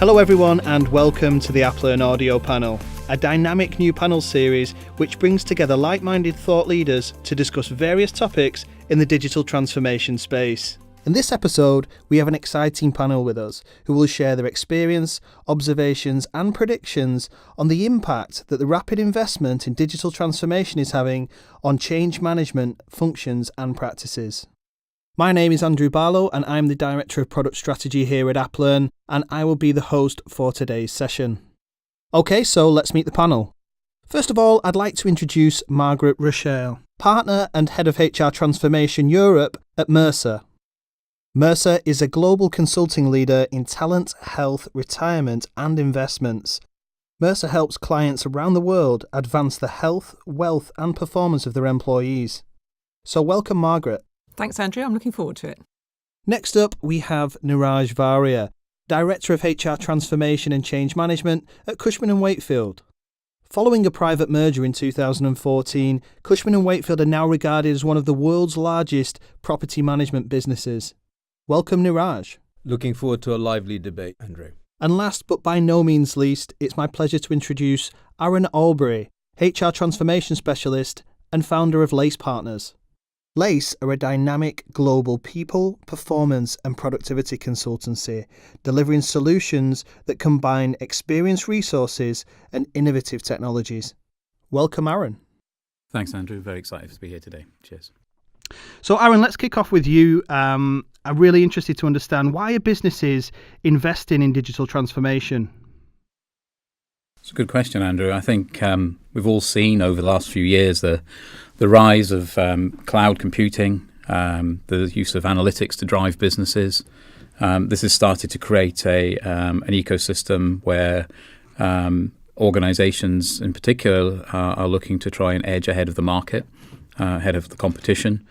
Hello everyone and welcome to the AppLearn audio panel, a dynamic new panel series which brings together like-minded thought leaders to discuss various topics in the digital transformation space. In this episode, we have an exciting panel with us who will share their experience, observations and predictions on the impact that the rapid investment in digital transformation is having on change management functions and practices. My name is Andrew Barlow and I'm the Director of Product Strategy here at AppLearn, and I will be the host for today's session. Okay, so let's meet the panel. First of all, I'd like to introduce Margaret Ruiseal, Partner and Head of HR Transformation Europe at Mercer. Mercer is a global consulting leader in talent, health, retirement and investments. Mercer helps clients around the world advance the health, wealth and performance of their employees. So welcome, Margaret. Thanks, Andrew. I'm looking forward to it. Next up, we have Niraj Varia, Director of HR Transformation and Change Management at Cushman Wakefield. Following a private merger in 2014, Cushman Wakefield are now regarded as one of the world's largest property management businesses. Welcome, Niraj. Looking forward to a lively debate, Andrew. And last but by no means least, it's my pleasure to introduce Aaron Alburey, HR Transformation Specialist and founder of Lace Partners. Lace are a dynamic global people, performance and productivity consultancy, delivering solutions that combine experienced resources and innovative technologies. Welcome, Aaron. Thanks, Andrew. Very excited to be here today. Cheers. So, Aaron, let's kick off with you. I'm really interested to understand, why are businesses investing in digital transformation? It's a good question, Andrew. I think we've all seen over the last few years the rise of cloud computing, the use of analytics to drive businesses. This has started to create an ecosystem where organizations in particular are looking to try and edge ahead of the market, ahead of the competition.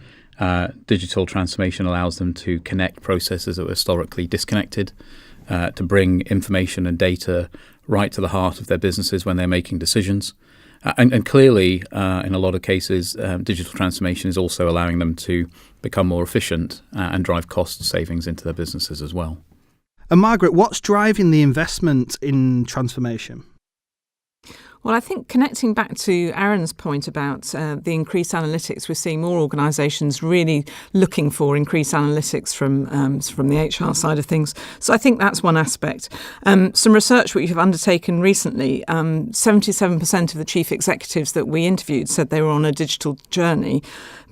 Digital transformation allows them to connect processes that were historically disconnected, to bring information and data right to the heart of their businesses when they're making decisions. And clearly, in a lot of cases, digital transformation is also allowing them to become more efficient and drive cost savings into their businesses as well. And Margaret, what's driving the investment in transformation? Well, I think connecting back to Aaron's point about the increased analytics, we're seeing more organisations really looking for increased analytics from the HR side of things. So I think that's one aspect. Some research which we've undertaken recently, 77% of the chief executives that we interviewed said they were on a digital journey,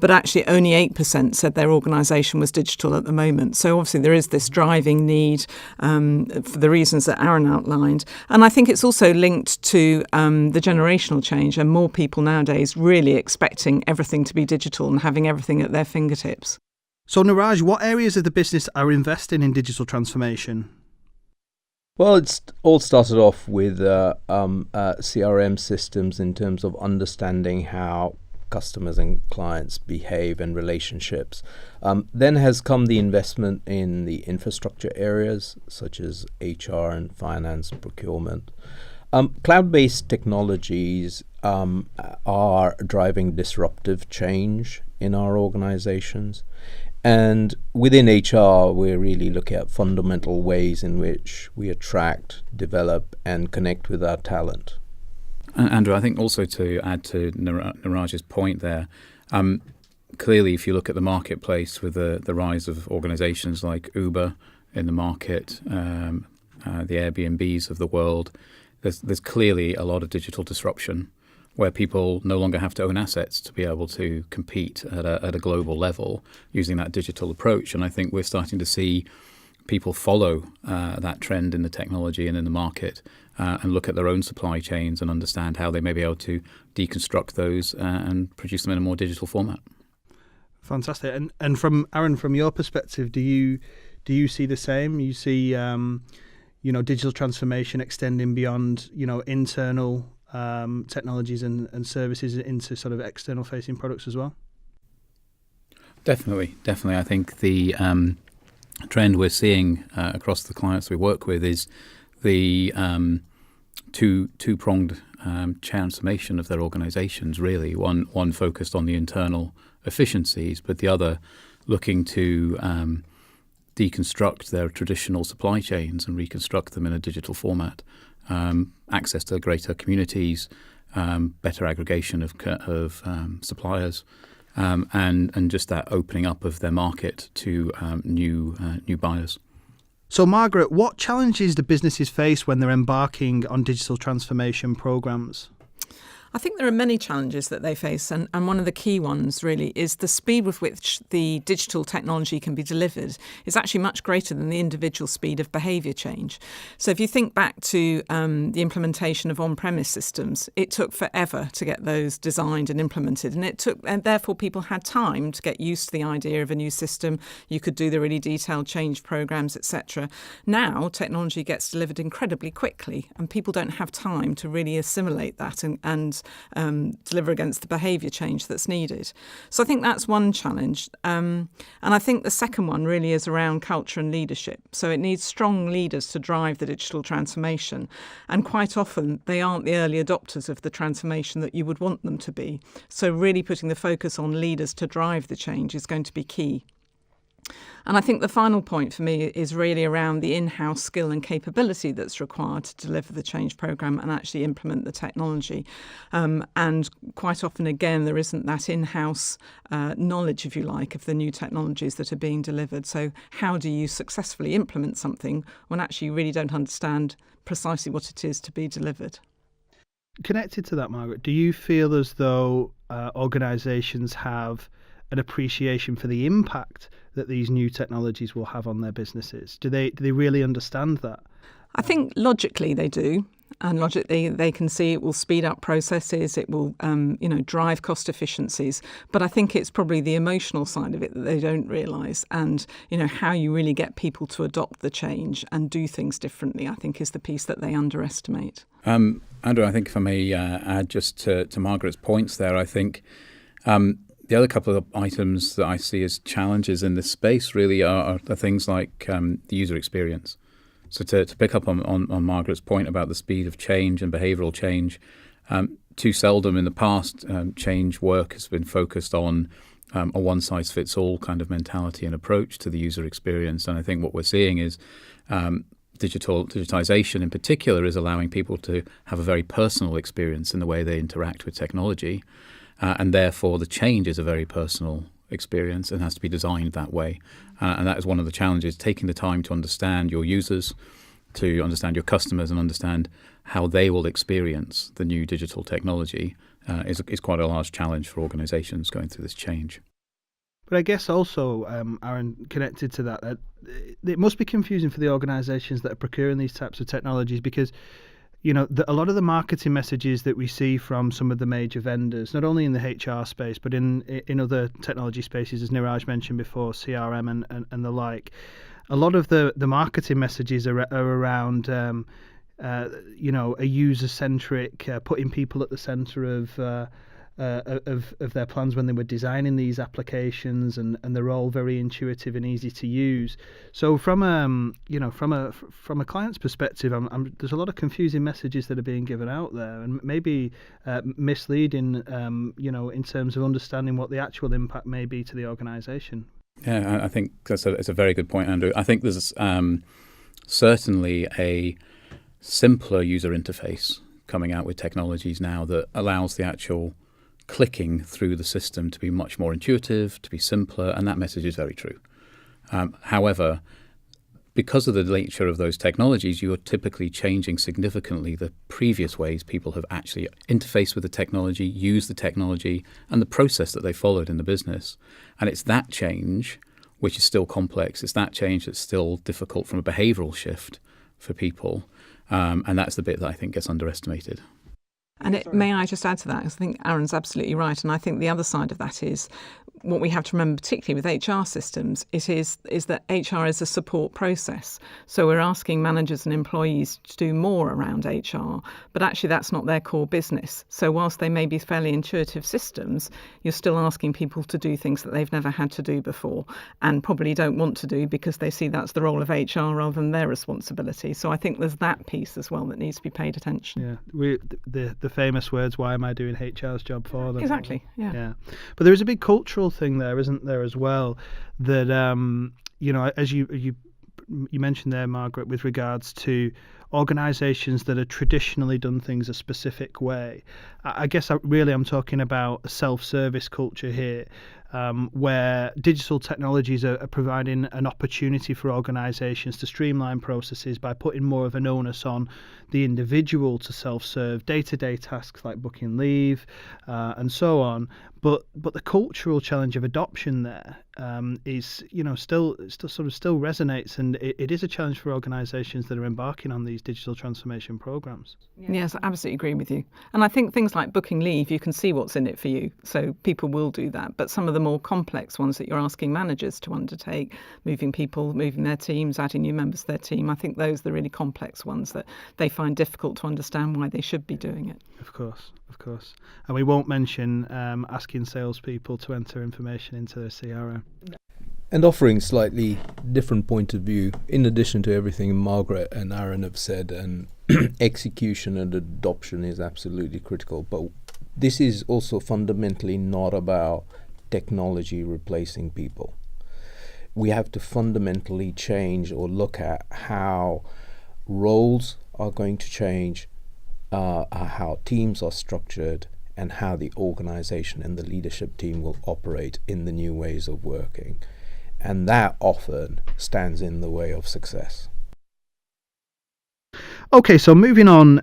but actually only 8% said their organisation was digital at the moment. So obviously there is this driving need for the reasons that Aaron outlined. And I think it's also linked to the generational change and more people nowadays really expecting everything to be digital and having everything at their fingertips. So Niraj, what areas of the business are investing in digital transformation? Well, it's all started off with CRM systems in terms of understanding how customers and clients behave and relationships. Then has come the investment in the infrastructure areas such as HR and finance, procurement. Cloud-based technologies are driving disruptive change in our organizations. And within HR, we're really looking at fundamental ways in which we attract, develop, and connect with our talent. Andrew, I think also to add to Niraj's point there, clearly if you look at the marketplace with the rise of organizations like Uber in the market, the Airbnbs of the world, there's clearly a lot of digital disruption where people no longer have to own assets to be able to compete at a global level using that digital approach. And I think we're starting to see people follow that trend in the technology and in the market and look at their own supply chains and understand how they may be able to deconstruct those and produce them in a more digital format. Fantastic. And from Aaron, from your perspective, do you see the same? You see digital transformation extending beyond, internal technologies and services into sort of external facing products as well? Definitely. I think the trend we're seeing across the clients we work with is the two-pronged transformation of their organizations, really. One focused on the internal efficiencies, but the other looking to deconstruct their traditional supply chains and reconstruct them in a digital format. Access to greater communities, better aggregation of suppliers, and just that opening up of their market to new buyers. So, Margaret, what challenges do businesses face when they're embarking on digital transformation programs? I think there are many challenges that they face, and one of the key ones really is the speed with which the digital technology can be delivered is actually much greater than the individual speed of behaviour change. So if you think back to the implementation of on-premise systems, it took forever to get those designed and implemented, and therefore people had time to get used to the idea of a new system. You could do the really detailed change programs, etc. Now technology gets delivered incredibly quickly, and people don't have time to really assimilate that and deliver against the behaviour change that's needed. So I think that's one challenge. And I think the second one really is around culture and leadership. So it needs strong leaders to drive the digital transformation. And quite often they aren't the early adopters of the transformation that you would want them to be. So really putting the focus on leaders to drive the change is going to be key. And I think the final point for me is really around the in-house skill and capability that's required to deliver the change programme and actually implement the technology. And quite often, again, there isn't that in-house knowledge, if you like, of the new technologies that are being delivered. So how do you successfully implement something when actually you really don't understand precisely what it is to be delivered? Connected to that, Margaret, do you feel as though organisations have an appreciation for the impact that these new technologies will have on their businesses? Do they really understand that? I think logically they do. And logically they can see it will speed up processes, it will drive cost efficiencies. But I think it's probably the emotional side of it that they don't realise. And, how you really get people to adopt the change and do things differently, I think is the piece that they underestimate. Andrew, I think if I may add just to Margaret's points there, I think the other couple of items that I see as challenges in this space really are things like the user experience. So to pick up on Margaret's point about the speed of change and behavioural change, too seldom in the past change work has been focused on a one-size-fits-all kind of mentality and approach to the user experience. And I think what we're seeing is digitization in particular is allowing people to have a very personal experience in the way they interact with technology. And therefore, the change is a very personal experience and has to be designed that way. And that is one of the challenges, taking the time to understand your users, to understand your customers and understand how they will experience the new digital technology is quite a large challenge for organisations going through this change. But I guess also, Aaron, connected to that, it must be confusing for the organisations that are procuring these types of technologies because a lot of the marketing messages that we see from some of the major vendors, not only in the HR space, but in other technology spaces, as Niraj mentioned before, CRM and the like, a lot of the marketing messages are around, a user-centric, putting people at the centre of their plans when they were designing these applications, and they're all very intuitive and easy to use. So from a client's perspective, there's a lot of confusing messages that are being given out there, and maybe misleading, in terms of understanding what the actual impact may be to the organisation. Yeah, I think it's a very good point, Andrew. I think there's certainly a simpler user interface coming out with technologies now that allows the actual clicking through the system to be much more intuitive, to be simpler, and that message is very true. However, because of the nature of those technologies, you are typically changing significantly the previous ways people have actually interfaced with the technology, used the technology, and the process that they followed in the business. And it's that change which is still complex. It's that change that's still difficult from a behavioural shift for people. And that's the bit that I think gets underestimated. And may I just add to that? I think Aaron's absolutely right. And I think the other side of that is what we have to remember, particularly with HR systems, is that HR is a support process. So we're asking managers and employees to do more around HR, but actually that's not their core business. So whilst they may be fairly intuitive systems, you're still asking people to do things that they've never had to do before and probably don't want to do because they see that's the role of HR rather than their responsibility. So I think there's that piece as well that needs to be paid attention. Yeah, the famous words, why am I doing HR's job for them? Exactly, yeah. But there is a big cultural thing there, isn't there, as well, that as you mentioned there, Margaret, with regards to organisations that have traditionally done things a specific way. I guess I'm talking about a self-service culture here, where digital technologies are providing an opportunity for organisations to streamline processes by putting more of an onus on the individual to self-serve day-to-day tasks like booking leave and so on. But the cultural challenge of adoption there is still resonates, and it is a challenge for organisations that are embarking on these digital transformation programs. Yes, I absolutely agree with you. And I think things like booking leave, you can see what's in it for you, so people will do that. But some of the more complex ones that you're asking managers to undertake, moving people, moving their teams, adding new members to their team, I think those are the really complex ones that they find difficult to understand why they should be doing it. Of course. And we won't mention asking salespeople to enter information into their CRM. And offering slightly different point of view, in addition to everything Margaret and Aaron have said, and execution and adoption is absolutely critical. But this is also fundamentally not about technology replacing people. We have to fundamentally change or look at how roles are going to change, how teams are structured, and how the organization and the leadership team will operate in the new ways of working. And that often stands in the way of success. Okay, so moving on,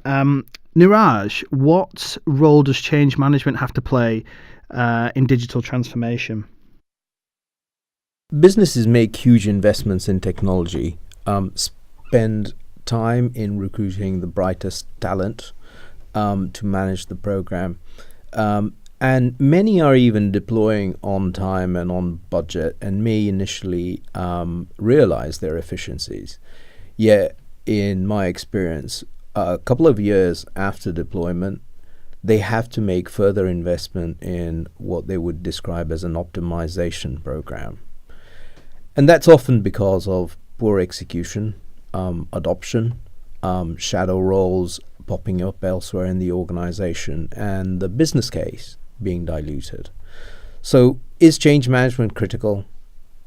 Niraj, what role does change management have to play in digital transformation? Businesses make huge investments in technology, spend time in recruiting the brightest talent to manage the program. And many are even deploying on time and on budget and may initially realize their efficiencies. Yet, in my experience, a couple of years after deployment, they have to make further investment in what they would describe as an optimization program. And that's often because of poor execution, adoption, shadow roles popping up elsewhere in the organization, and the business case being diluted. So is change management critical?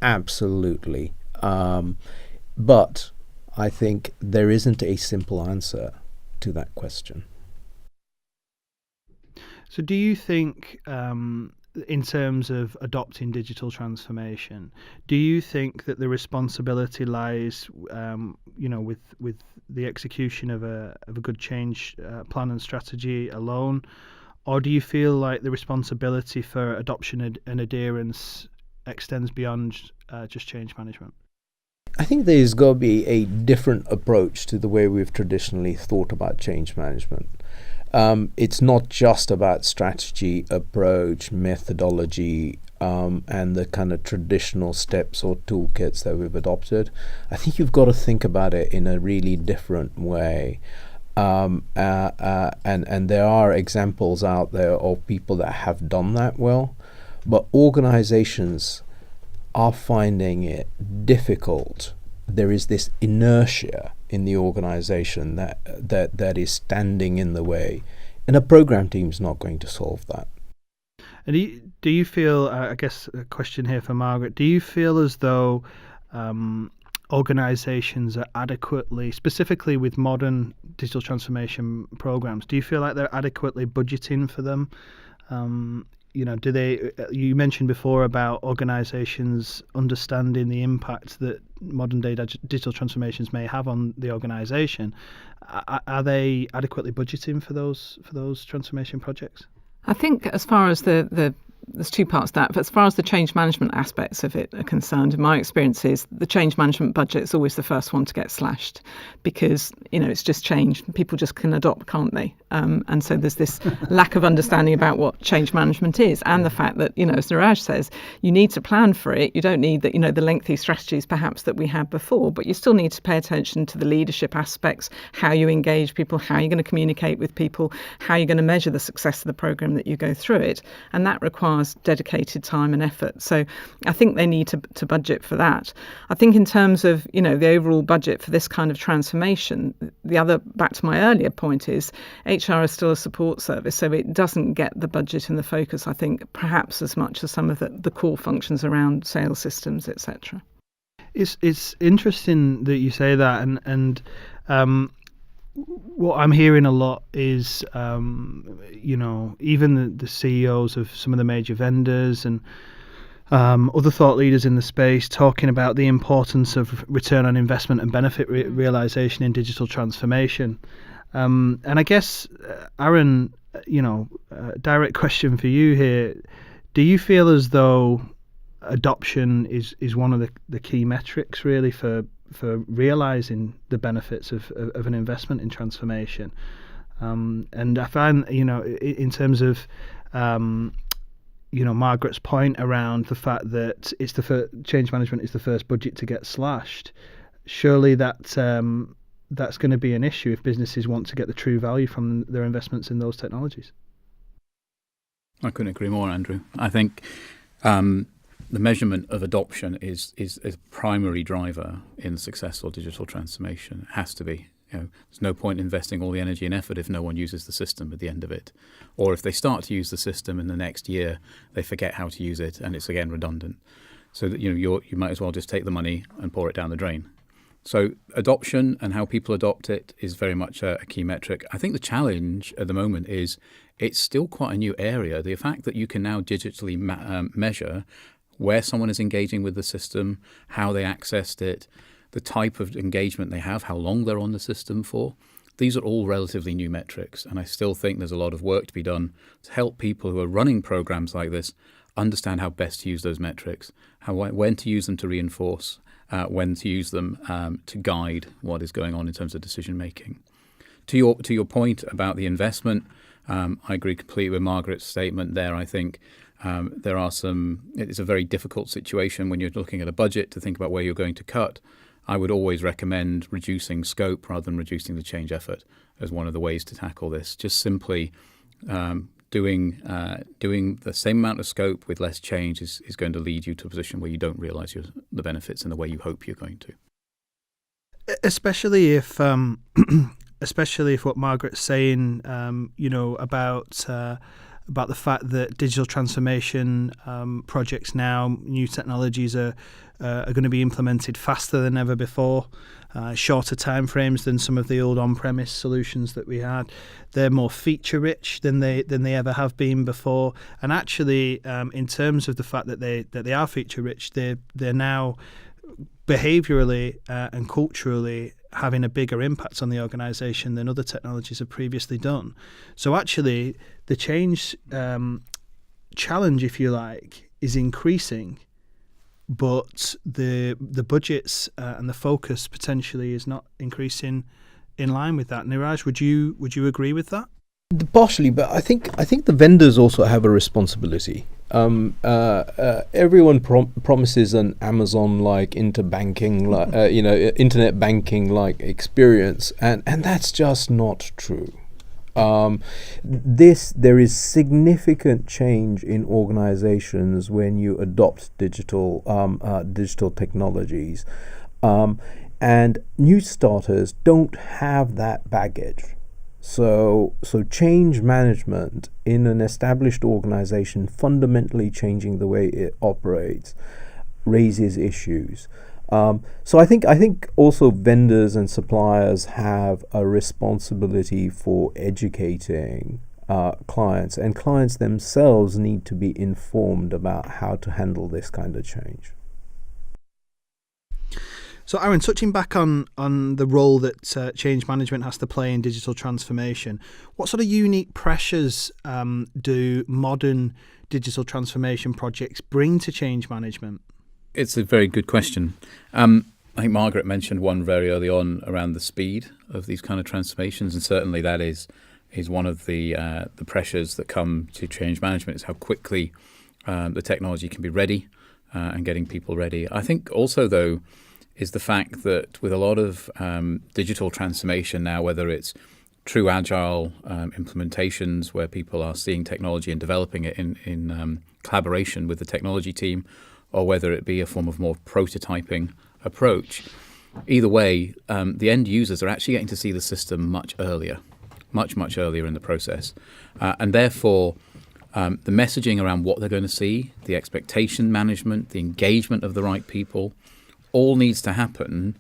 Absolutely. But I think there isn't a simple answer to that question. So do you think, in terms of adopting digital transformation, do you think that the responsibility lies, with the execution of a good change plan and strategy alone? Or do you feel like the responsibility for adoption and adherence extends beyond just change management? I think there's got to be a different approach to the way we've traditionally thought about change management. It's not just about strategy, approach, methodology, and the kind of traditional steps or toolkits that we've adopted. I think you've got to think about it in a really different way. And there are examples out there of people that have done that well, but organizations are finding it difficult. There is this inertia in the organization that is standing in the way, and a program team is not going to solve that. And do you feel, I guess a question here for Margaret, do you feel as though organizations are adequately, specifically with modern digital transformation programs, do you feel like they're adequately budgeting for them? Do they? You mentioned before about organisations understanding the impact that modern day digital transformations may have on the organisation. Are they adequately budgeting for those transformation projects? I think as far as there's two parts to that, but as far as the change management aspects of it are concerned, in my experience is the change management budget is always the first one to get slashed because, it's just change. People just can adopt, can't they? And so there's this lack of understanding about what change management is, and the fact that, as Niraj says, you need to plan for it. You don't need the lengthy strategies perhaps that we had before, but you still need to pay attention to the leadership aspects, how you engage people, how you're going to communicate with people, how you're going to measure the success of the program that you go through it. And that requires dedicated time and effort. So I think they need to budget for that. I think in terms of, the overall budget for this kind of transformation, the other, back to my earlier point, is HR is still a support service, so it doesn't get the budget and the focus, I think, perhaps as much as some of the core functions around sales systems, etc. It's interesting that you say that, and what I'm hearing a lot is, even the CEOs of some of the major vendors and other thought leaders in the space talking about the importance of return on investment and benefit realization in digital transformation. And I guess, Aaron, direct question for you here. Do you feel as though adoption is one of the key metrics really for realizing the benefits of an investment in transformation? And I find, in terms of, Margaret's point around the fact that it's change management is the first budget to get slashed. Surely that's going to be an issue if businesses want to get the true value from their investments in those technologies. I couldn't agree more, Andrew. I think the measurement of adoption is a primary driver in successful digital transformation. It has to be. There's no point investing all the energy and effort if no one uses the system at the end of it. Or if they start to use the system in the next year, they forget how to use it and it's again redundant. So that you might as well just take the money and pour it down the drain. So adoption and how people adopt it is very much a key metric. I think the challenge at the moment is it's still quite a new area. The fact that you can now digitally measure where someone is engaging with the system, how they accessed it, the type of engagement they have, how long they're on the system for. These are all relatively new metrics, and I still think there's a lot of work to be done to help people who are running programs like this understand how best to use those metrics, when to use them to reinforce, when to use them to guide what is going on in terms of decision making. To your point about the investment, I agree completely with Margaret's statement there. I think it's a very difficult situation when you're looking at a budget to think about where you're going to cut. I would always recommend reducing scope rather than reducing the change effort as one of the ways to tackle this. Just simply doing the same amount of scope with less change is going to lead you to a position where you don't realise the benefits in the way you hope you're going to. Especially if what Margaret's saying, about the fact that digital transformation projects now, new technologies are going to be implemented faster than ever before, shorter timeframes than some of the old on-premise solutions that we had. They're more feature-rich than they ever have been before. And actually, in terms of the fact that they are feature-rich, they're now behaviourally and culturally having a bigger impact on the organisation than other technologies have previously done. So actually, the change challenge, if you like, is increasing, but the budgets and the focus potentially is not increasing in line with that. Niraj, would you agree with that? Partially, but I think the vendors also have a responsibility. Everyone promises an Amazon-like internet banking-like experience, and that's just not true. There is significant change in organizations when you adopt digital technologies, and new starters don't have that baggage. So change management in an established organization, fundamentally changing the way it operates, raises issues. So I think also vendors and suppliers have a responsibility for educating clients, and clients themselves need to be informed about how to handle this kind of change. So, Aaron, touching back on the role that change management has to play in digital transformation, what sort of unique pressures do modern digital transformation projects bring to change management? It's a very good question. I think Margaret mentioned one very early on around the speed of these kind of transformations, and certainly that is one of the pressures that come to change management, is how quickly the technology can be ready and getting people ready. I think also, though, is the fact that with a lot of digital transformation now, whether it's true agile implementations where people are seeing technology and developing it in collaboration with the technology team, or whether it be a form of more prototyping approach, either way, the end users are actually getting to see the system much earlier in the process. And therefore, the messaging around what they're going to see, the expectation management, the engagement of the right people, all needs to happen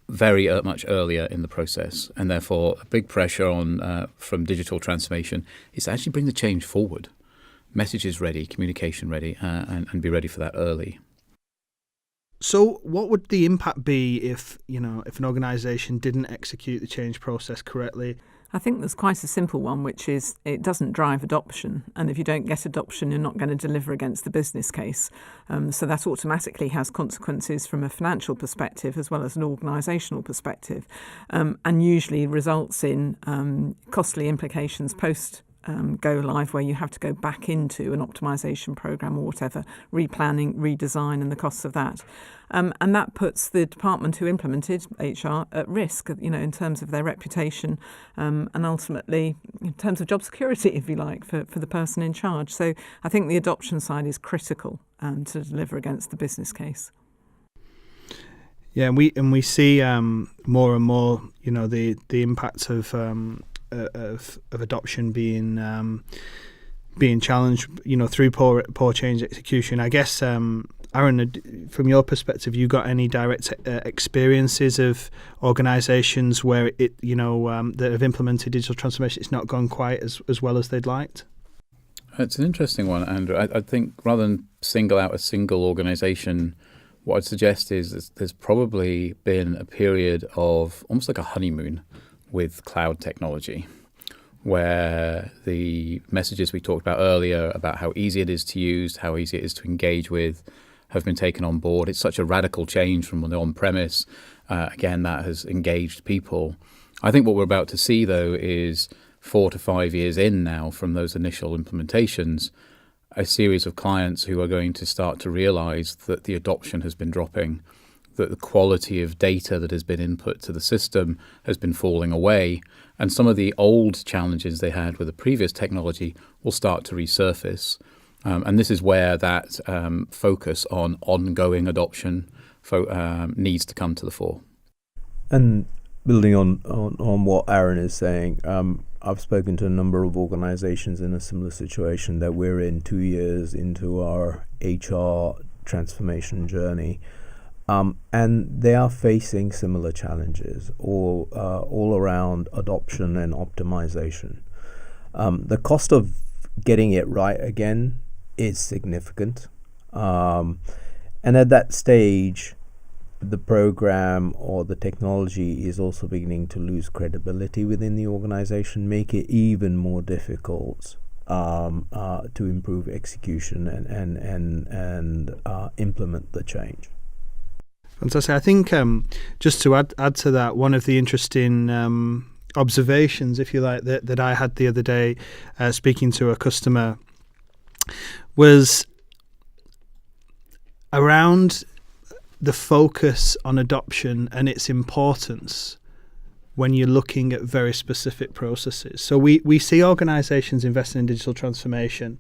very much earlier in the process, and therefore a big pressure on from digital transformation is to actually bring the change forward. Messages ready, communication ready, and be ready for that early. So what would the impact be if an organisation didn't execute the change process correctly? I think there's quite a simple one, which is it doesn't drive adoption. And if you don't get adoption, you're not going to deliver against the business case. So that automatically has consequences from a financial perspective as well as an organisational perspective, and usually results in costly implications post go live, where you have to go back into an optimisation programme or whatever, replanning, redesign, and the costs of that. And that puts the department who implemented HR at risk, in terms of their reputation, and ultimately in terms of job security, if you like, for the person in charge. So I think the adoption side is critical to deliver against the business case. Yeah, and we see more and more, the impact of adoption being challenged, through poor change execution. I guess, Aaron, from your perspective, you got any direct experiences of organisations where it, that have implemented digital transformation, it's not gone quite as well as they'd liked? It's an interesting one, Andrew. I think rather than single out a single organisation, what I'd suggest is there's probably been a period of almost like a honeymoon with cloud technology, where the messages we talked about earlier about how easy it is to use, how easy it is to engage with, have been taken on board. It's such a radical change from the on-premise. Again, that has engaged people. I think what we're about to see, though, is 4 to 5 years in now from those initial implementations, a series of clients who are going to start to realise that the adoption has been dropping, that the quality of data that has been input to the system has been falling away, and some of the old challenges they had with the previous technology will start to resurface. And this is where that focus on ongoing adoption needs to come to the fore. And building on what Aaron is saying, I've spoken to a number of organizations in a similar situation that we're in 2 years into our HR transformation journey. And they are facing similar challenges all around adoption and optimization. The cost of getting it right again is significant. And at that stage, the program or the technology is also beginning to lose credibility within the organization, make it even more difficult to improve execution and implement the change. Fantastic. I think just to add to that, one of the interesting observations, if you like, that I had the other day speaking to a customer was around the focus on adoption and its importance when you're looking at very specific processes. So we see organisations investing in digital transformation.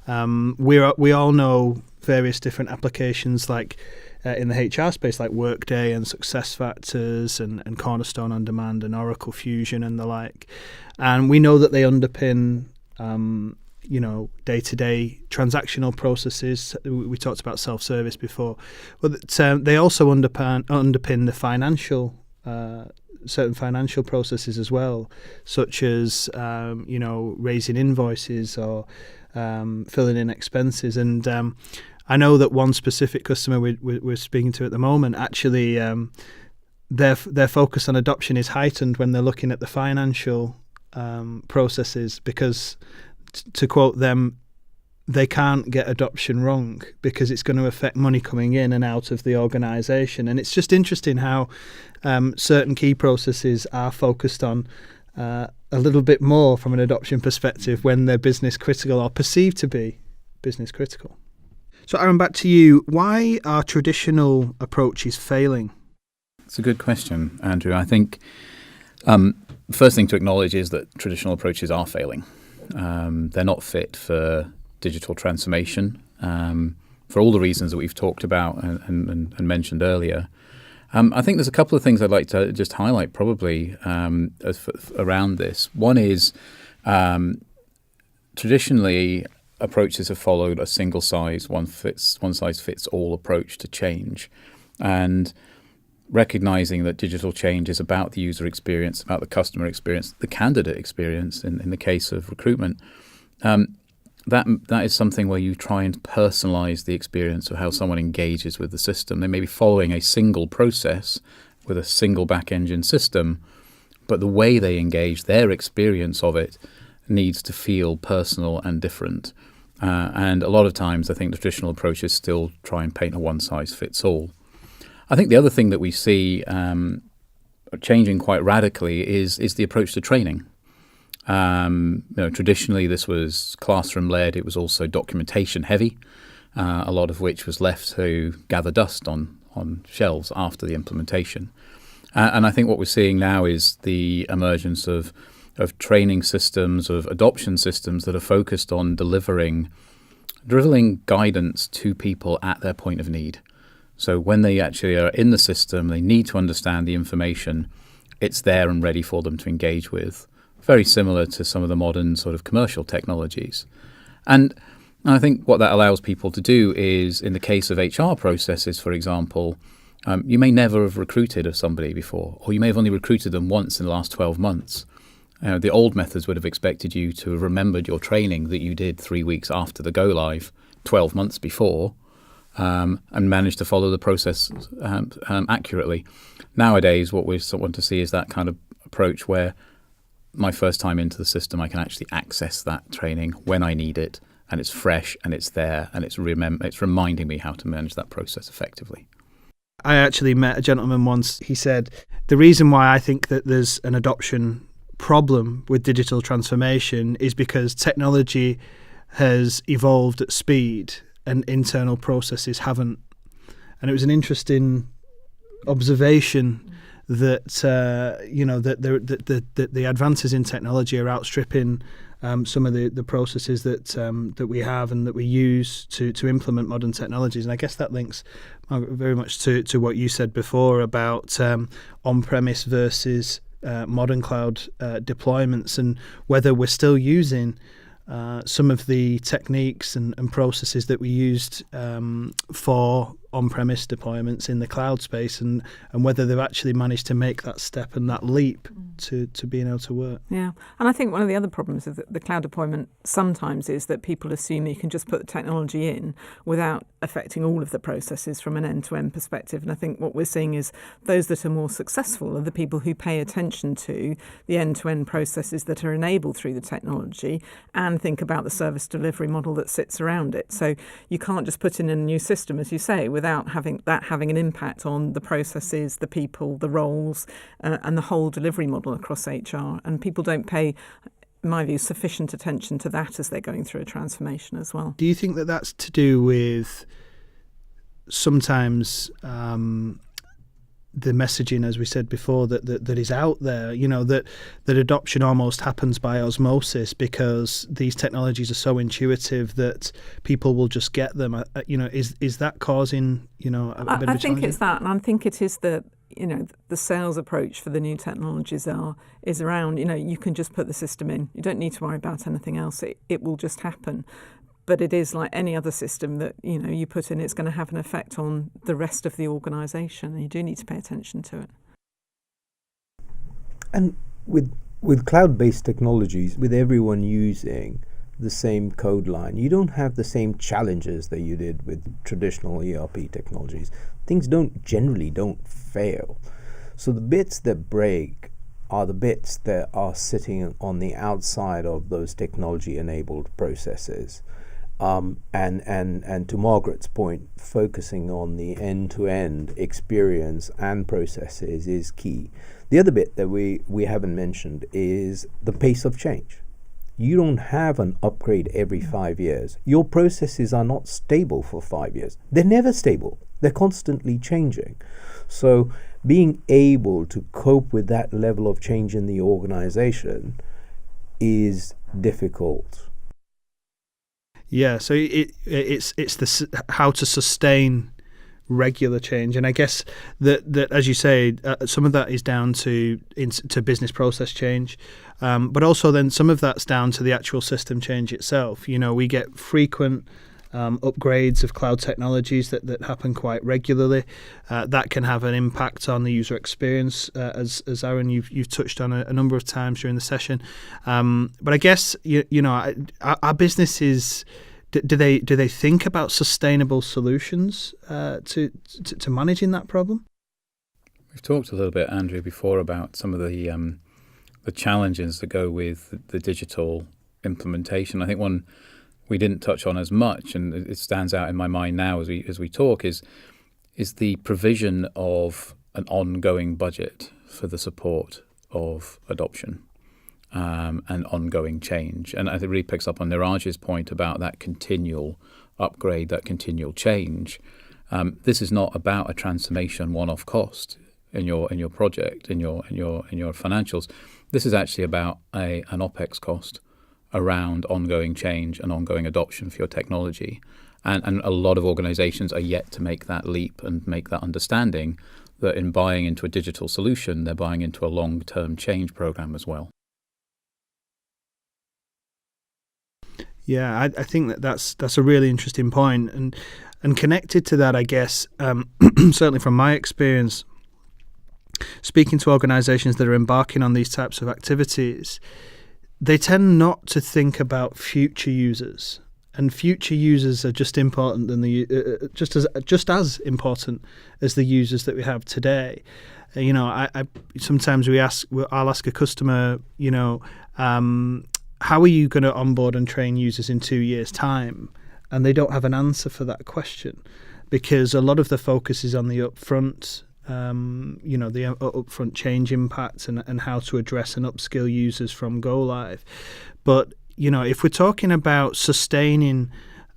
We all know various different applications like in the HR space, like Workday and SuccessFactors and Cornerstone On Demand and Oracle Fusion and the like. And we know that they underpin day-to-day transactional processes. We talked about self-service before. But they also underpin the financial certain financial processes as well, such as raising invoices or filling in expenses. And I know that one specific customer we're speaking to at the moment, actually their focus on adoption is heightened when they're looking at the financial processes, because to quote them, they can't get adoption wrong because it's going to affect money coming in and out of the organisation. And it's just interesting how certain key processes are focused on a little bit more from an adoption perspective when they're business critical or perceived to be business critical. So Aaron, back to you. Why are traditional approaches failing? It's a good question, Andrew. I think first thing to acknowledge is that traditional approaches are failing. They're not fit for digital transformation for all the reasons that we've talked about and mentioned earlier. I think there's a couple of things I'd like to just highlight probably around this. One is traditionally approaches have followed a single size, one size fits all approach to change. And recognizing that digital change is about the user experience, about the customer experience, the candidate experience in the case of recruitment, that is something where you try and personalize the experience of how someone engages with the system. They may be following a single process with a single back engine system, but the way they engage, their experience of it, needs to feel personal and different. And a lot of times I think the traditional approaches still try and paint a one-size-fits-all. I think the other thing that we see changing quite radically is the approach to training. Traditionally this was classroom-led. It was also documentation-heavy, a lot of which was left to gather dust on shelves after the implementation. And I think what we're seeing now is the emergence of training systems, of adoption systems that are focused on delivering guidance to people at their point of need. So when they actually are in the system, they need to understand the information. It's there and ready for them to engage with. Very similar to some of the modern sort of commercial technologies. And I think what that allows people to do is, in the case of HR processes, for example, you may never have recruited somebody before, or you may have only recruited them once in the last 12 months. The old methods would have expected you to have remembered your training that you did 3 weeks after the go live, 12 months before, and managed to follow the process accurately. Nowadays, what we want to see is that kind of approach where my first time into the system, I can actually access that training when I need it, and it's fresh and it's there, and it's reminding me how to manage that process effectively. I actually met a gentleman once. He said, the reason why I think that there's an adoption problem with digital transformation is because technology has evolved at speed and internal processes haven't. And it was an interesting observation that that the advances in technology are outstripping some of the processes that we have and that we use to implement modern technologies. And I guess that links very much to what you said before about on-premise versus modern cloud deployments, and whether we're still using some of the techniques and processes that we used for on-premise deployments in the cloud space, and whether they've actually managed to make that step and that leap to being able to work. Yeah, and I think one of the other problems of the cloud deployment sometimes is that people assume you can just put the technology in without affecting all of the processes from an end-to-end perspective. And I think what we're seeing is those that are more successful are the people who pay attention to the end-to-end processes that are enabled through the technology and think about the service delivery model that sits around it. So you can't just put in a new system, as you say, without having an impact on the processes, the people, the roles, and the whole delivery model across HR. And people don't pay, in my view, sufficient attention to that as they're going through a transformation as well. Do you think that that's to do with sometimes the messaging, as we said before, that is out there, that adoption almost happens by osmosis because these technologies are so intuitive that people will just get them? Is that causing, a bit of a challenge? I think it's that, and I think it is the sales approach for the new technologies is around, you can just put the system in. You don't need to worry about anything else. It will just happen. But it is like any other system that, you put in, it's going to have an effect on the rest of the organisation, and you do need to pay attention to it. And with cloud-based technologies, with everyone using the same code line, you don't have the same challenges that you did with traditional ERP technologies. Things generally don't fail. So the bits that break are the bits that are sitting on the outside of those technology-enabled processes. And to Margaret's point, focusing on the end-to-end experience and processes is key. The other bit that we haven't mentioned is the pace of change. You don't have an upgrade every 5 years. Your processes are not stable for 5 years. They're never stable. They're constantly changing. So being able to cope with that level of change in the organization is difficult. Yeah, so it's how to sustain regular change, and I guess that as you say, some of that is down to business process change, but also then some of that's down to the actual system change itself. We get frequent upgrades of cloud technologies that happen quite regularly. That can have an impact on the user experience, as Aaron, you've touched on a number of times during the session. But I guess our businesses, do they think about sustainable solutions to managing that problem? We've talked a little bit, Andrew, before about some of the challenges that go with the digital implementation. I think one we didn't touch on as much, and it stands out in my mind now as we talk, is the provision of an ongoing budget for the support of adoption and ongoing change. And I think it really picks up on Niraj's point about that continual upgrade, that continual change. This is not about a transformation one-off cost in your project, in your financials. This is actually about an OPEX cost around ongoing change and ongoing adoption for your technology. And a lot of organizations are yet to make that leap and make that understanding that in buying into a digital solution, they're buying into a long-term change program as well. Yeah, I think that's a really interesting point. And connected to that, I guess, certainly from my experience, speaking to organizations that are embarking on these types of activities, they tend not to think about future users, and future users are just important than just as important as the users that we have today. I sometimes I'll ask a customer, how are you going to onboard and train users in 2 years' time? And they don't have an answer for that question, because a lot of the focus is on the upfront. The upfront change impact and how to address and upskill users from go live. But, if we're talking about sustaining,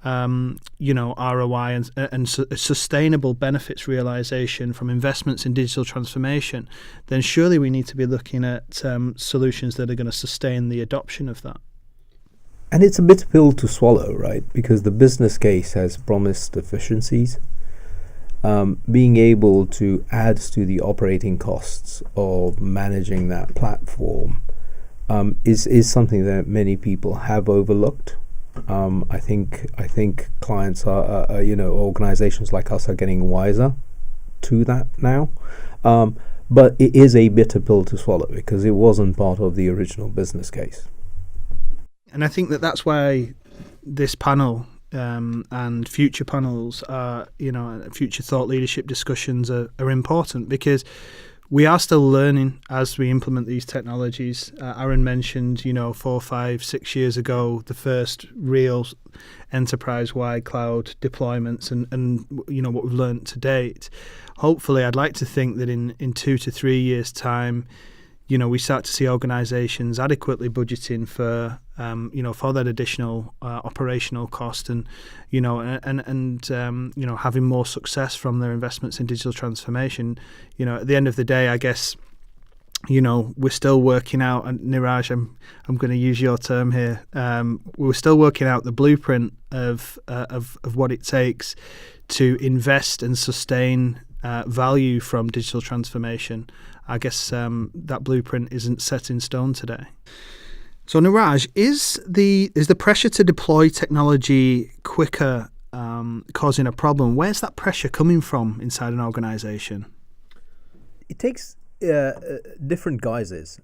ROI and sustainable benefits realization from investments in digital transformation, then surely we need to be looking at solutions that are going to sustain the adoption of that. And it's a bitter pill to swallow, right? Because the business case has promised efficiencies. Being able to add to the operating costs of managing that platform is something that many people have overlooked. I think clients are organizations like us are getting wiser to that now. But it is a bitter pill to swallow because it wasn't part of the original business case. And I think that's why this panel and future panels are, future thought leadership discussions are important, because we are still learning as we implement these technologies. Aaron mentioned, 4, 5, 6 years ago, the first real enterprise-wide cloud deployments and what we've learned to date. Hopefully, I'd like to think that in 2 to 3 years' time, we start to see organizations adequately budgeting for that additional operational cost and having more success from their investments in digital transformation. At the end of the day, I guess, we're still working out, and Niraj, I'm going to use your term here. We're still working out the blueprint of what it takes to invest and sustain value from digital transformation. I guess that blueprint isn't set in stone today. So Niraj, is the pressure to deploy technology quicker causing a problem? Where's that pressure coming from inside an organization? It takes different guises.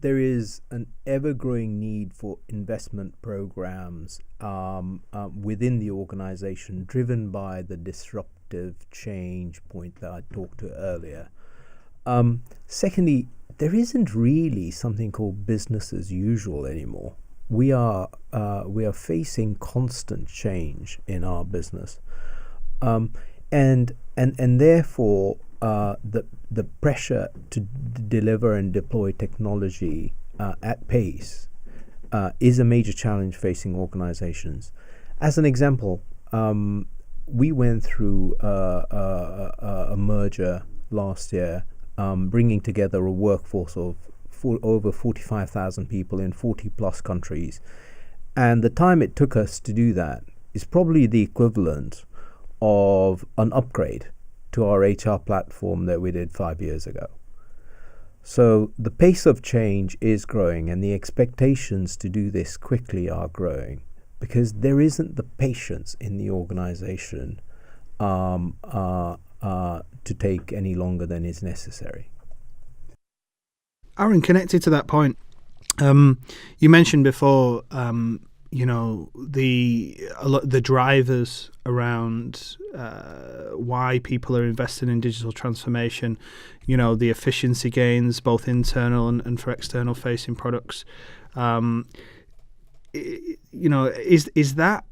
There is an ever-growing need for investment programs within the organization, driven by the disruptive change point that I talked to earlier. Secondly, there isn't really something called business as usual anymore. We are facing constant change in our business, and therefore the pressure to deliver and deploy technology at pace is a major challenge facing organizations. As an example, we went through a merger last year, bringing together a workforce of over 45,000 people in 40 plus countries. And the time it took us to do that is probably the equivalent of an upgrade to our HR platform that we did 5 years ago. So the pace of change is growing, and the expectations to do this quickly are growing. because there isn't the patience in the organisation to take any longer than is necessary. Aaron, connected to that point, you mentioned before, the drivers around why people are investing in digital transformation, the efficiency gains, both internal and for external facing products. Is that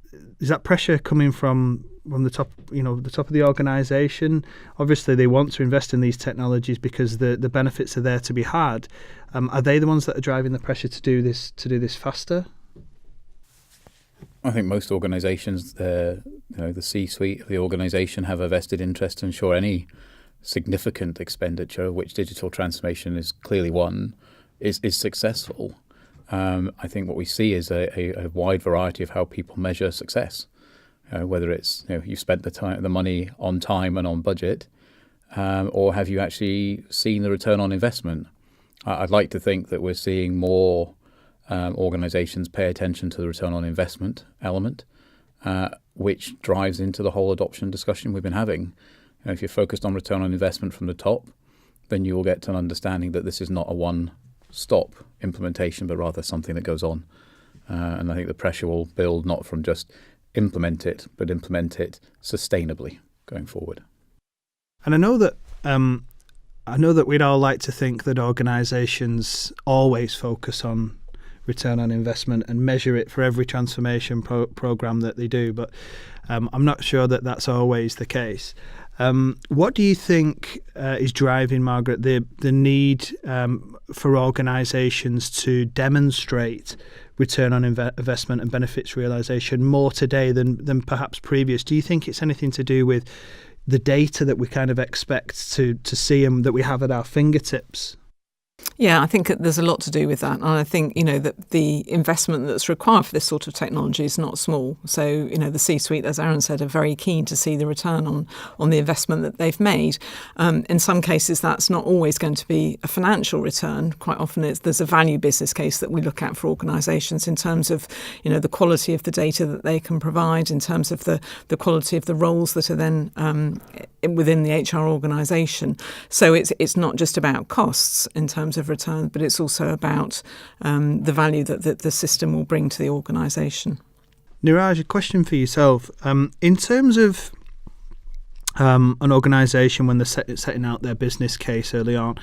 pressure coming from the top, the top of the organisation? Obviously, they want to invest in these technologies because the benefits are there to be had. Are they the ones that are driving the pressure to do this faster? I think most organisations, the C-suite of the organisation, have a vested interest to ensure any significant expenditure, of which digital transformation is clearly one, is successful. I think what we see is a wide variety of how people measure success. Whether it's you've spent the money on time and on budget, or have you actually seen the return on investment? I'd like to think that we're seeing more organisations pay attention to the return on investment element, which drives into the whole adoption discussion we've been having. If you're focused on return on investment from the top, then you will get to an understanding that this is not a one-stop implementation, but rather something that goes on. And I think the pressure will build not from just implement it, but implement it sustainably going forward. And I know that we'd all like to think that organisations always focus on return on investment and measure it for every transformation program that they do, but I'm not sure that that's always the case. What do you think is driving, Margaret, the need for organisations to demonstrate return on investment and benefits realisation more today than perhaps previous? Do you think it's anything to do with the data that we kind of expect to see and that we have at our fingertips? Yeah, I think there's a lot to do with that. And I think, that the investment that's required for this sort of technology is not small. So, the C-suite, as Aaron said, are very keen to see the return on the investment that they've made. In some cases, that's not always going to be a financial return. Quite often there's a value business case that we look at for organisations in terms of, the quality of the data that they can provide, in terms of the quality of the roles that are then within the HR organisation. So it's not just about costs in terms of return, but it's also about the value that the system will bring to the organisation. Niraj, a question for yourself. In terms of an organisation when they're setting out their business case early on,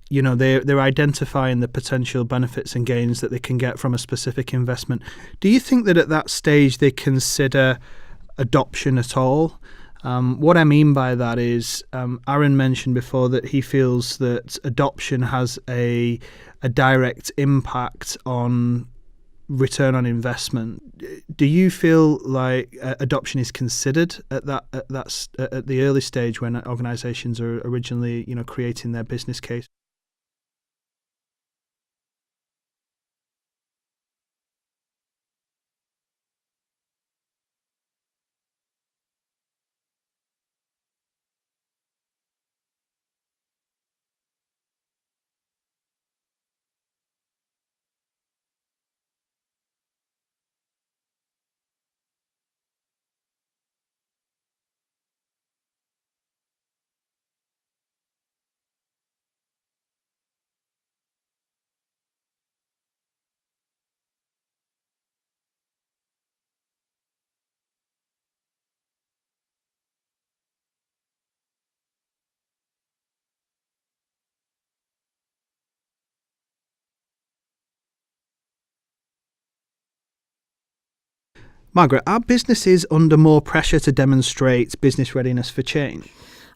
they're identifying the potential benefits and gains that they can get from a specific investment. Do you think that at that stage they consider adoption at all? What I mean by that is, Aaron mentioned before that he feels that adoption has a direct impact on return on investment. Do you feel like adoption is considered at the early stage when organisations are originally, creating their business case? Margaret, are businesses under more pressure to demonstrate business readiness for change?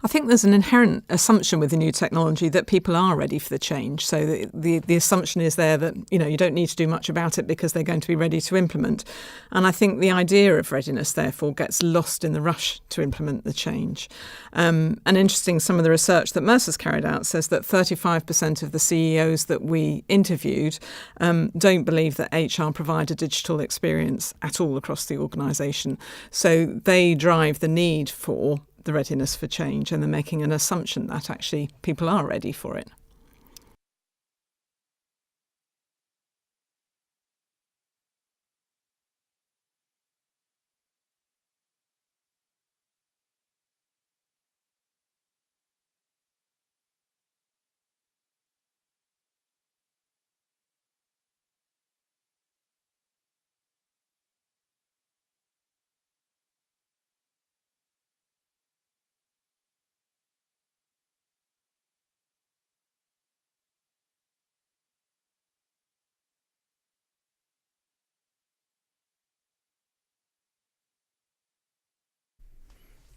I think there's an inherent assumption with the new technology that people are ready for the change. So the assumption is there that, you don't need to do much about it because they're going to be ready to implement. And I think the idea of readiness, therefore, gets lost in the rush to implement the change. And interesting, some of the research that Mercer's carried out says that 35% of the CEOs that we interviewed don't believe that HR provide a digital experience at all across the organisation. So they drive the need for the readiness for change, and they're making an assumption that actually people are ready for it.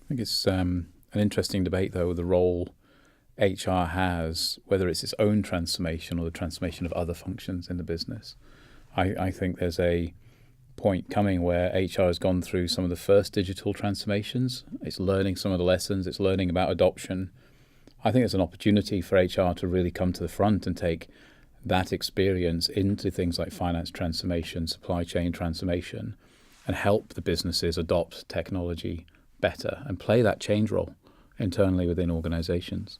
I think it's an interesting debate, though, the role HR has, whether it's its own transformation or the transformation of other functions in the business. I think there's a point coming where HR has gone through some of the first digital transformations. It's learning some of the lessons. It's learning about adoption. I think it's an opportunity for HR to really come to the front and take that experience into things like finance transformation, supply chain transformation, and help the businesses adopt technology better and play that change role internally within organizations.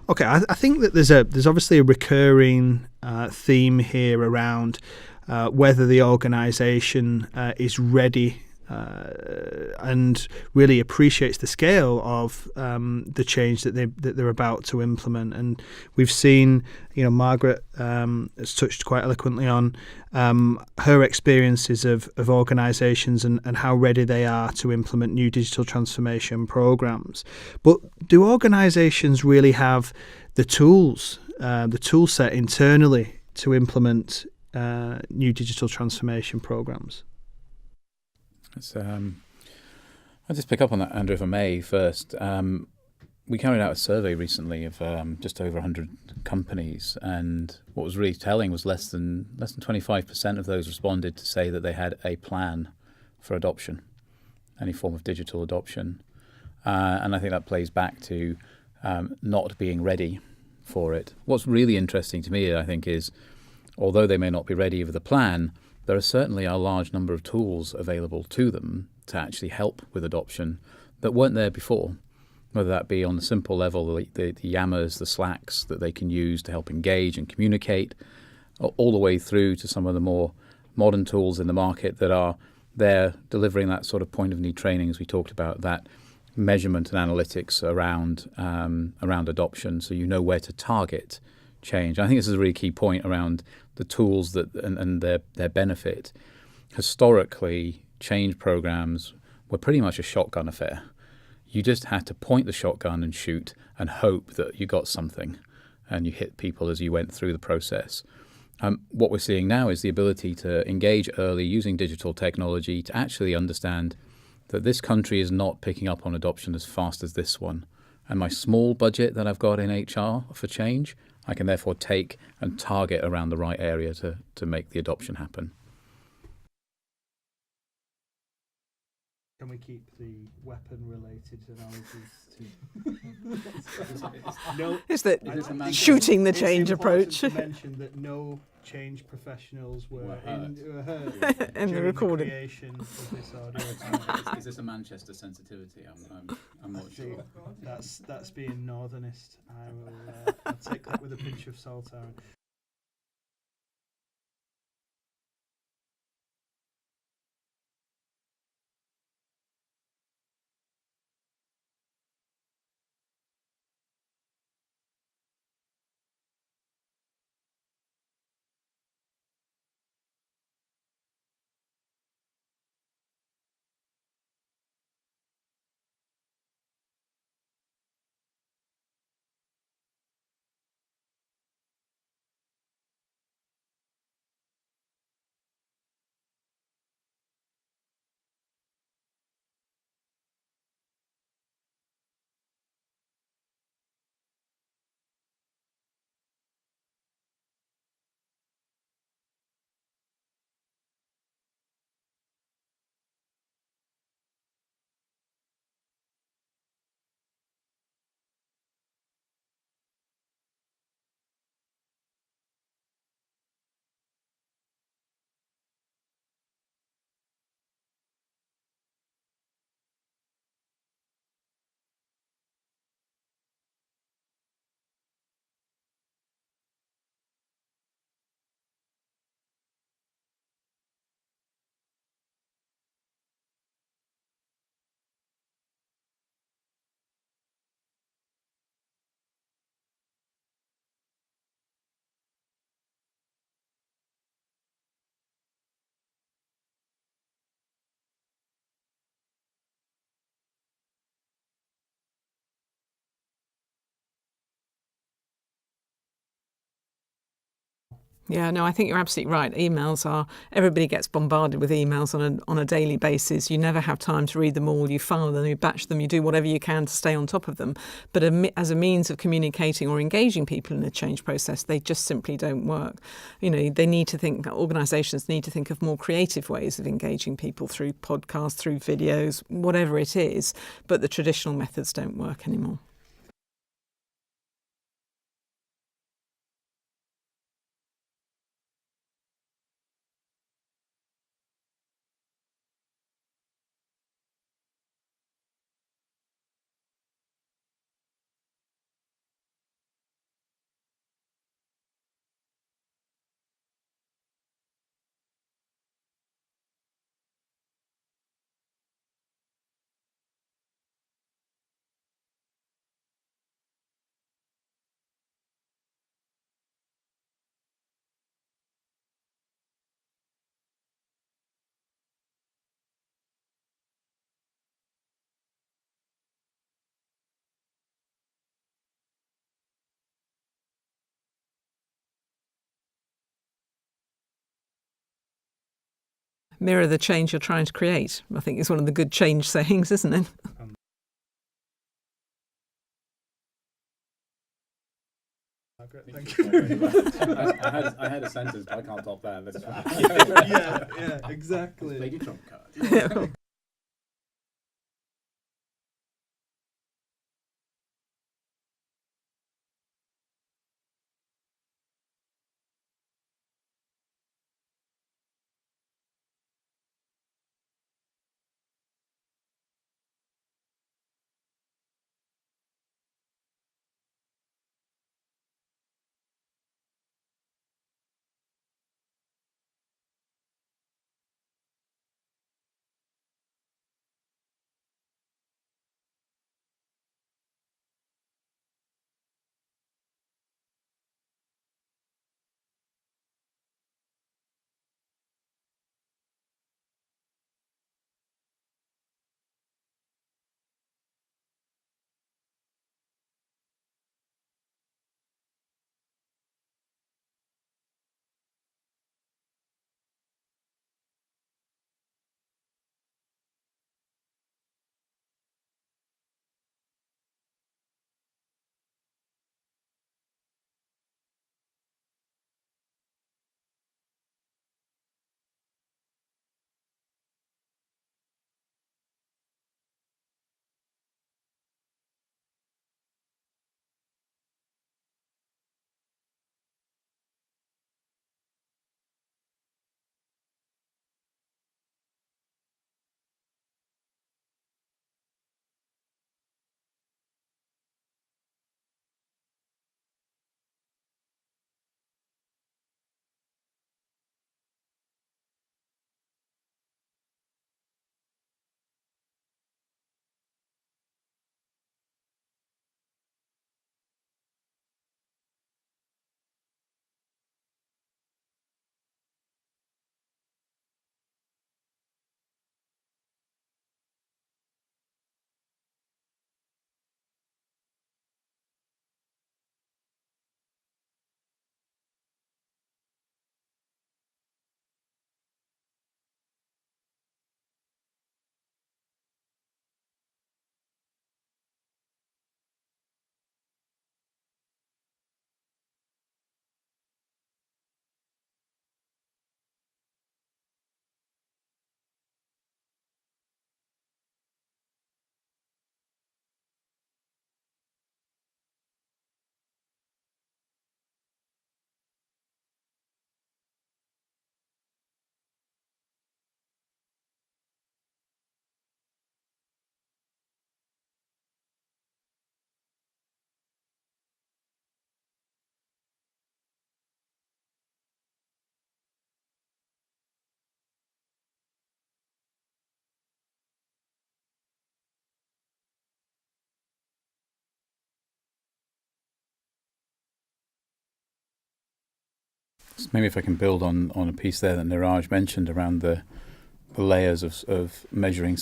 Okay, I think that there's obviously a recurring theme here around whether the organisation is ready and really appreciates the scale of the change that they're about to implement. And we've seen, Margaret has touched quite eloquently on her experiences of organisations and how ready they are to implement new digital transformation programs. But do organisations really have the tools, the tool set internally to implement new digital transformation programs? I'll just pick up on that, Andrew, if I may, first. We carried out a survey recently of just over 100 companies, and what was really telling was less than 25% of those responded to say that they had a plan for adoption, any form of digital adoption. And I think that plays back to not being ready for it. What's really interesting to me, I think, is although they may not be ready with a plan, there are certainly a large number of tools available to them to actually help with adoption that weren't there before, whether that be on the simple level, the Yammers, the Slacks that they can use to help engage and communicate, all the way through to some of the more modern tools in the market that are there delivering that sort of point of need training, as we talked about, that measurement and analytics around adoption, so you know where to target change. I think this is a really key point around the tools that and their benefit. Historically, change programs were pretty much a shotgun affair. You just had to point the shotgun and shoot and hope that you got something and you hit people as you went through the process. What we're seeing now is the ability to engage early using digital technology to actually understand that this country is not picking up on adoption as fast as this one. And my small budget that I've got in HR for change, I can therefore take and target around the right area to make the adoption happen. Can we keep the weapon-related analogies to? No, is that shooting the change approach? To mention that no change professionals were heard in the recording. Creation of this audio. Is this a Manchester sensitivity? I'm not sure. That's being northernist. I'll take that with a pinch of salt, Aaron. Yeah, no, I think you're absolutely right. Everybody gets bombarded with emails on a daily basis. You never have time to read them all. You file them, you batch them, you do whatever you can to stay on top of them. But as a means of communicating or engaging people in the change process, they just simply don't work. Organisations need to think of more creative ways of engaging people through podcasts, through videos, whatever it is. But the traditional methods don't work anymore. Mirror the change you're trying to create, I think is one of the good change sayings, isn't it? Margaret, thank you very much. I had a sentence, but I can't top that. That's fine. Yeah, exactly. Lady Trump card. So maybe if I can build on a piece there that Niraj mentioned around the layers of measuring.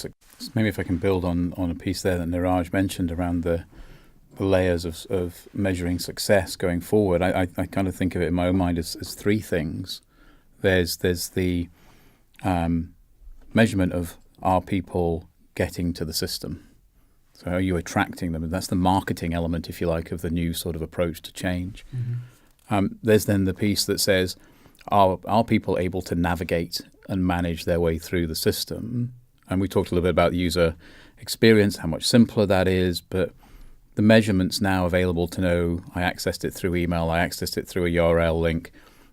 Maybe if I can build on a piece there that Niraj mentioned around the the layers of measuring success going forward, I kind of think of it in my own mind as three things. There's the measurement of, are people getting to the system? So are you attracting them? And that's the marketing element, if you like, of the new sort of approach to change. There's then the piece that says, are people able to navigate and manage their way through the system? And we talked a little bit about the user experience, how much simpler that is, but the measurements now available to know I accessed it through email, I accessed it through a URL link,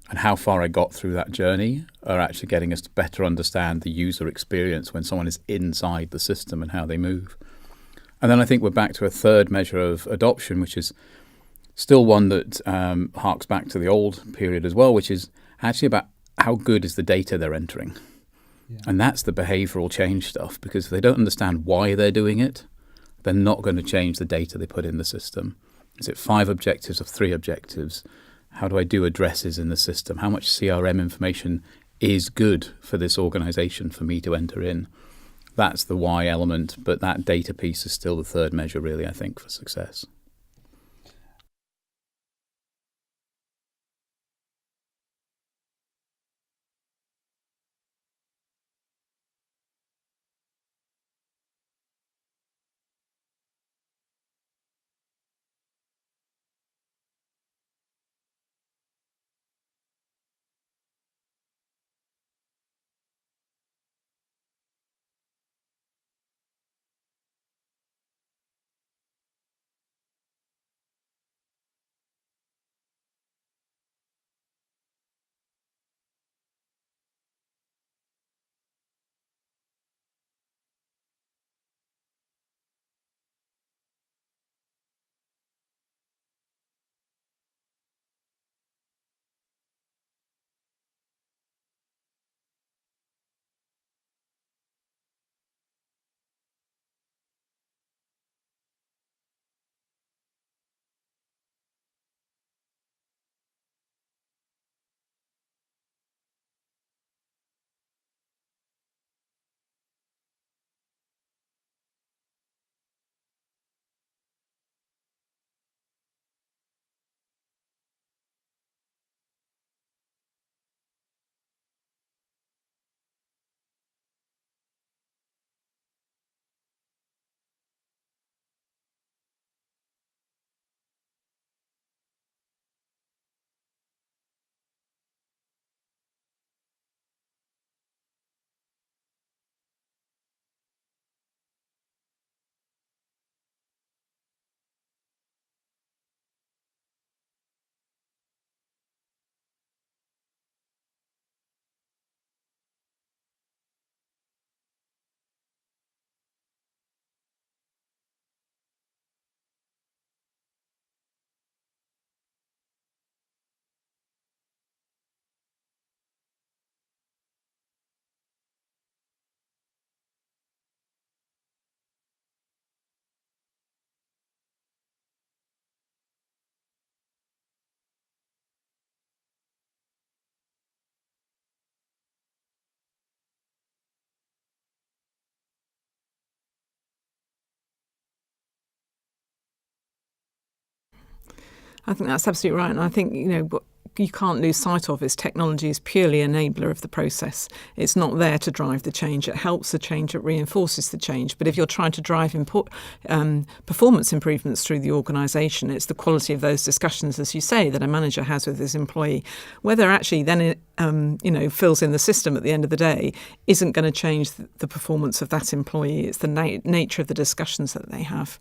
and how far I got through that journey are actually getting us to better understand the user experience when someone is inside the system and how they move. And then I think we're back to a third measure of adoption, which is still one that harks back to the old period as well, which is actually about how good is the data they're entering. Yeah. And that's the behavioural change stuff, because if they don't understand why they're doing it, they're not going to change the data they put in the system. Is it 5 objectives or 3 objectives? How do I do addresses in the system? How much CRM information is good for this organisation for me to enter in? That's the why element, but that data piece is still the third measure, really, I think, for success. I think that's absolutely right. And I think, what you can't lose sight of is technology is purely enabler of the process. It's not there to drive the change. It helps the change. It reinforces the change. But if you're trying to drive performance improvements through the organisation, it's the quality of those discussions, as you say, that a manager has with his employee. Whether actually then it fills in the system at the end of the day isn't going to change the performance of that employee. It's the nature of the discussions that they have.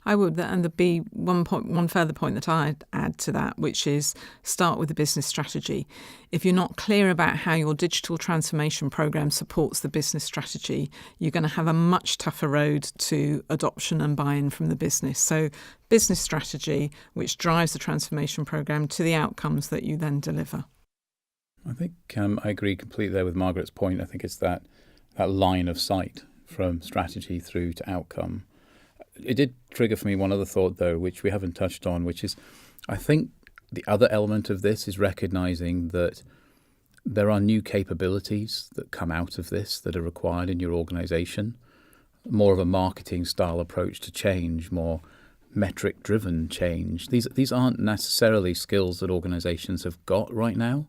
I would, and there'd be one further point that I'd add to that, which is start with the business strategy. If you're not clear about how your digital transformation program supports the business strategy, you're going to have a much tougher road to adoption and buy-in from the business. So business strategy, which drives the transformation program to the outcomes that you then deliver. I think I agree completely there with Margaret's point. I think it's that line of sight from strategy through to outcome. It did trigger for me one other thought, though, which we haven't touched on, which is I think the other element of this is recognizing that there are new capabilities that come out of this that are required in your organization, more of a marketing style approach to change, more metric-driven change. These aren't necessarily skills that organizations have got right now.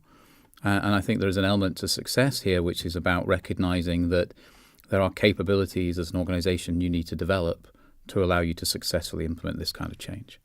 And I think there's an element to success here, which is about recognizing that there are capabilities as an organization you need to develop to allow you to successfully implement this kind of change.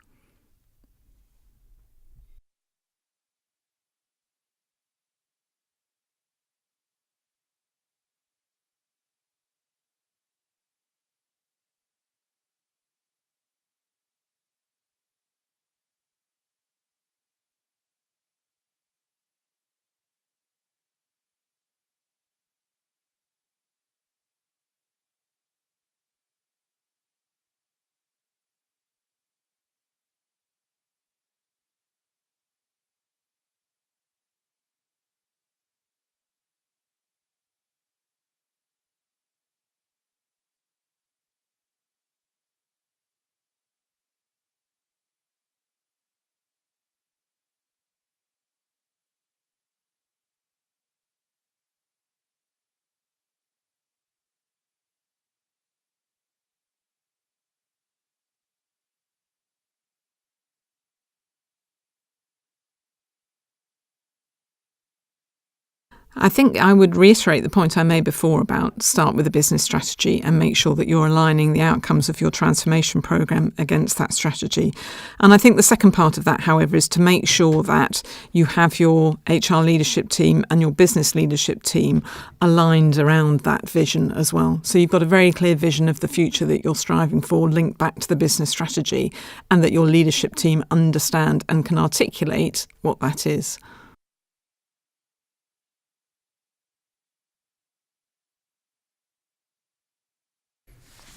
I think I would reiterate the point I made before about start with a business strategy and make sure that you're aligning the outcomes of your transformation program against that strategy. And I think the second part of that, however, is to make sure that you have your HR leadership team and your business leadership team aligned around that vision as well. So you've got a very clear vision of the future that you're striving for, linked back to the business strategy, and that your leadership team understand and can articulate what that is.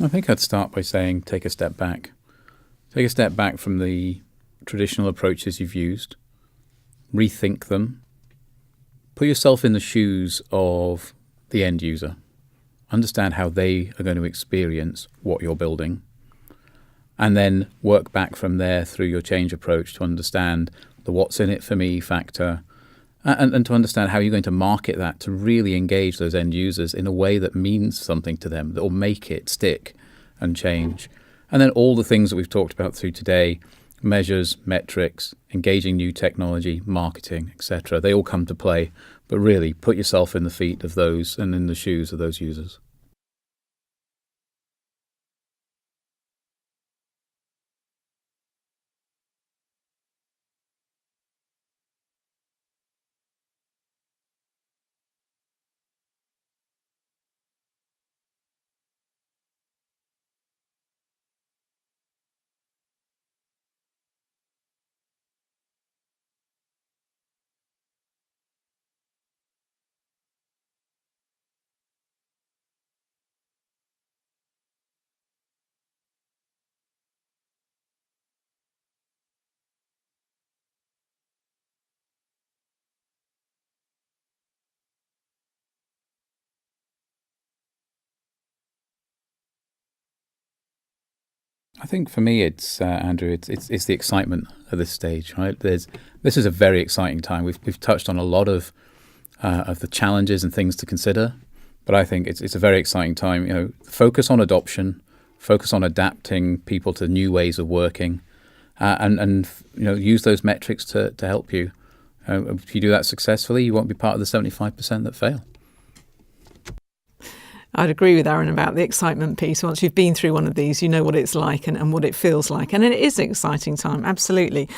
I think I'd start by saying take a step back. Take a step back from the traditional approaches you've used. Rethink them. Put yourself in the shoes of the end user. Understand how they are going to experience what you're building. And then work back from there through your change approach to understand the what's in it for me factor, and to understand how you're going to market that to really engage those end users in a way that means something to them, that will make it stick and change. And then all the things that we've talked about through today, measures, metrics, engaging new technology, marketing, etc., they all come to play. But really, put yourself in the feet of those and in the shoes of those users. I think for me, it's Andrew. It's the excitement at this stage, right? This is a very exciting time. We've touched on a lot of the challenges and things to consider, but I think it's a very exciting time. You know, focus on adoption, focus on adapting people to new ways of working, and you know, use those metrics to help you. If you do that successfully, you won't be part of the 75% that fail. I'd agree with Aaron about the excitement piece. Once you've been through one of these, you know what it's like and what it feels like. And it is an exciting time, absolutely.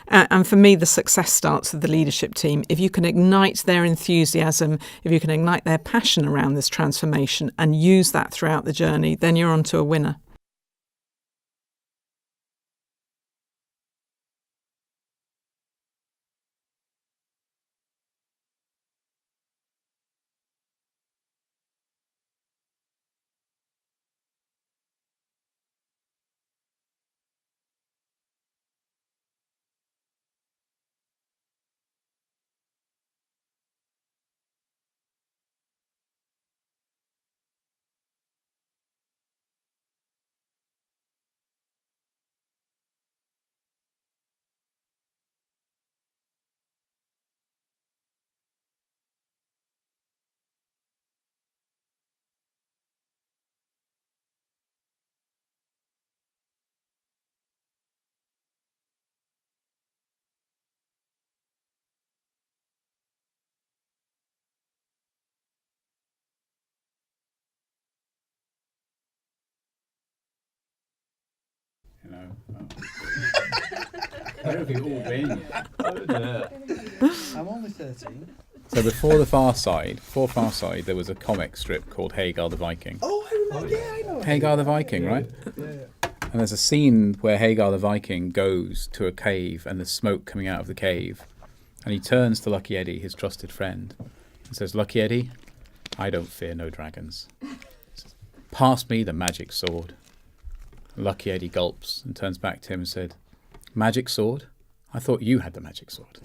And for me, the success starts with the leadership team. If you can ignite their enthusiasm, if you can ignite their passion around this transformation and use that throughout the journey, then you're onto a winner. You know, where have you all been? I'm only 13. So before Far Side, there was a comic strip called Hagar the Viking. Oh, I remember. Yeah, I know. Hagar the Viking, right? Yeah. And there's a scene where Hagar the Viking goes to a cave and there's smoke coming out of the cave. And he turns to Lucky Eddie, his trusted friend, and says, "Lucky Eddie, I don't fear no dragons. Pass me the magic sword." Lucky Eddie gulps and turns back to him and said, "Magic sword? I thought you had the magic sword."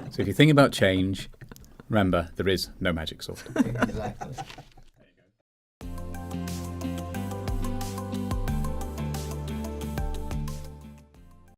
So if you think about change, remember, there is no magic sword. Exactly.